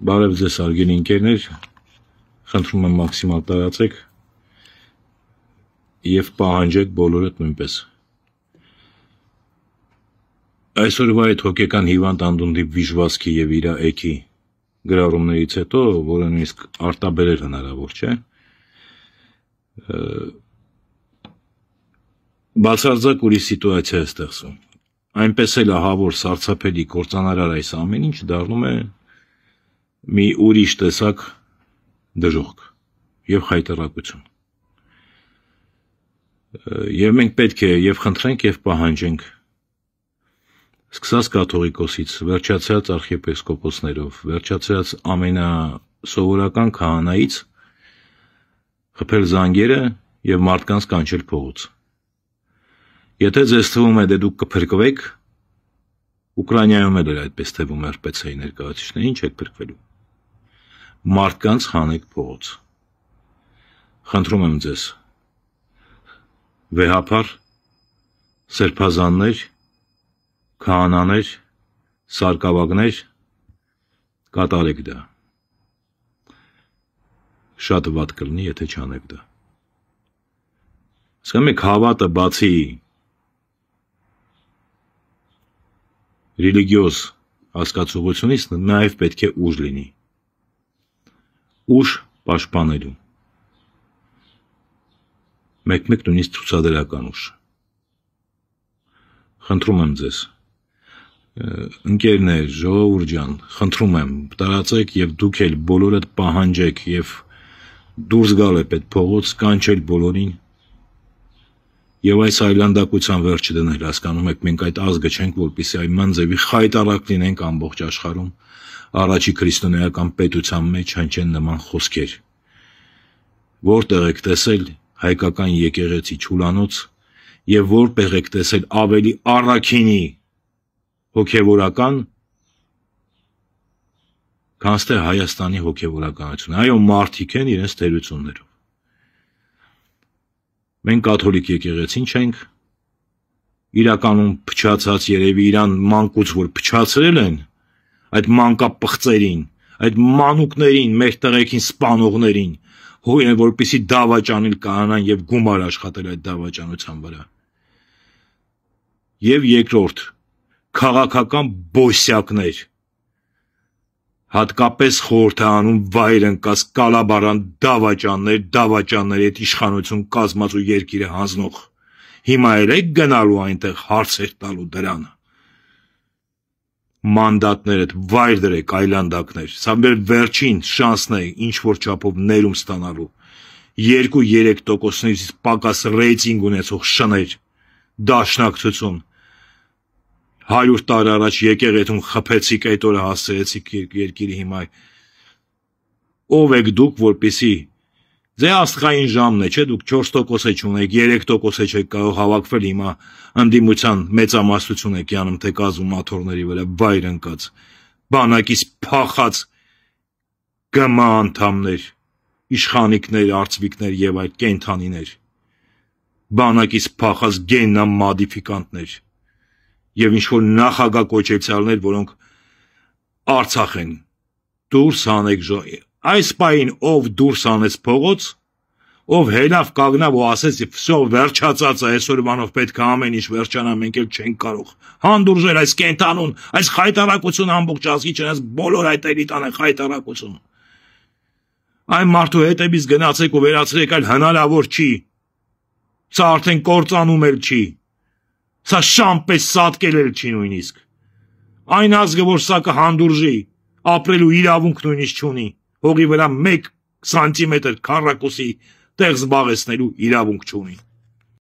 Բարև ձեզ արգելի ընկերներ, խնդրում եմ մաքսիմալ տարածեք և պահանջեք բոլորդ նույնպես։ Այսօրվա այդ հոգեկան հիվանդ անդունդի վիժվածքի և իրա էքի գրառումներից հետո, որը նույնիսկ արտաբերել հնարավոր չէ, բացարձակ ուրիշ սիտուացիա է ստեղծվում։ Այնպես էլ ահավոր սարսափելի կործանարար այս ամեն ինչ դառնում է մի ուրիշ տեսակ դժոխք և խայտառակություն։ Եվ մենք պետք է և խնդրենք և պահանջենք, սկսած կաթողիկոսից, վերջացած արխիեպիսկոպոսներով, վերջացած ամենասովորական քահանայից, խփել զանգերը և մարդկանց կանչել փողոց։ Եթե ձեզ թվում է, դե դուք կփրկվեք, Ուկրաինայում էլ էր այդպես թվում էր ՌՊՑ-ի ներկայացուցիչներին, ինչ եք փրկվելու։ Մարդկանց հանեք փողոց։ Խնդրում եմ ձեզ, վեհափառ, սրբազաններ, քահանաներ, սարկավագներ, կատարեք դա։ Շատ վատ կլինի, եթե չանեք դա։ Ասկամ եք հավատը բացի ռելիգիոզ հասկացողությունից նաև պետք է ուժ լինի։ Ուժ պաշտպանելու։ Մեկ-մեկ նույնիսկ ցուցադրական ուժ։ Խնդրում եմ ձեզ, ընկերներ, ժողովուրդ ջան, խնդրում եմ, տարածեք և դուք էլ բոլորդ պահանջեք և դուրս գալ է պետք փողոց, կանչել բոլորին և այս այլանդակության վերջը դնել, հասկանում եք, մենք այդ ազգը չենք, որպեսզի այման ձևի խայտառակ լինենք ամբողջ աշխարհում, առաջի քրիստոնեական պետության մեջ հնչեն նման խոսքեր։ Որտեղ եք տեսել հայկական եկեղեցի չուլանոց և որտեղ եք տեսել ավելի առաքինի հոգևորական, քան թե Հայաստանի հոգևորականությունը։ Այո, մարդիկ են իրենց թերություններով։ Մենք կաթոլիկ եկեղեցին չենք, իրականում փչացած երևի իրան մանկուց որ փչացրել են, այդ մանկապղծերին, այդ մանուկներին, մեր տղեկին սպանողներին, որպեսզի դավաճանել կայանան և գումար աշխատել այդ դավաճանության վրա։ Եվ երկրորդ, քաղաքական բոսյակներ, հատկապես խորհրդարանում վայր ընկած կալաբարան դավաճաններ այդ իշխանություն կազմած ու երկիրը հանձնող, հիմա էլ եք գնալու այնտեղ հարցեր տալու դրանը։ Մանդատներդ վայր դրեք այլանդակներ, սա մեր վերջին շանսն է ինչ-որ չափով ներում ստանալու, 2-3%-ից պակաս ռեյտինգ ունեցող շներ, դաշնակցություն, 100 տարի առաջ եկեղեցուն խփեցիք, այդ օրը հասցրեցիք երկիրը հիմա։ Ով եք դուք, որպեսզի ձե աստղային ժամն է, չէ, դուք 4% չունեք, 3% չեք կարող հավաքվել հիմա ընդդիմության մեծամասնություն եք յանում թե կազմումաթորների վրա վայր ընկած, բանակից փախած ԳՄ անդամներ, իշխանիկներ, արծվիկներ և այլ կենդանիներ, բանակից փախած գեննամոդիֆիկանտներ և ինչ-որ նախագահ կոչեցյալներ, որոնք Արցախ են, դուրս հանեք այս պահին ով դուրս հանեց փողոց, ով հելավ կանգնավ ու ասեց վсё վերջացած է, այսօրվանով պետք է ամեն ինչ վերջանա, մենք էլ չենք կարող հանդուրժել այս կենդանուն, այս խայտառակությունը ամբողջ ազգի չնայած բոլոր այդ էլիտան է խայտառակություն։ Այն մարդու հետևից գնացեք ու վերացրեք, այլ հնարավոր չի։ Սա արդեն կործանում էլ չի։ Սա շան պես սատկել էլ չի նույնիսկ։ Այն ազգը, որ սա կհանդուրժի, ապրելու իրավունք նույնիսկ չունի, հողի վրա 1 սանտիմետր քառակուսի տեղ զբաղեցնելու իրավունք չունի։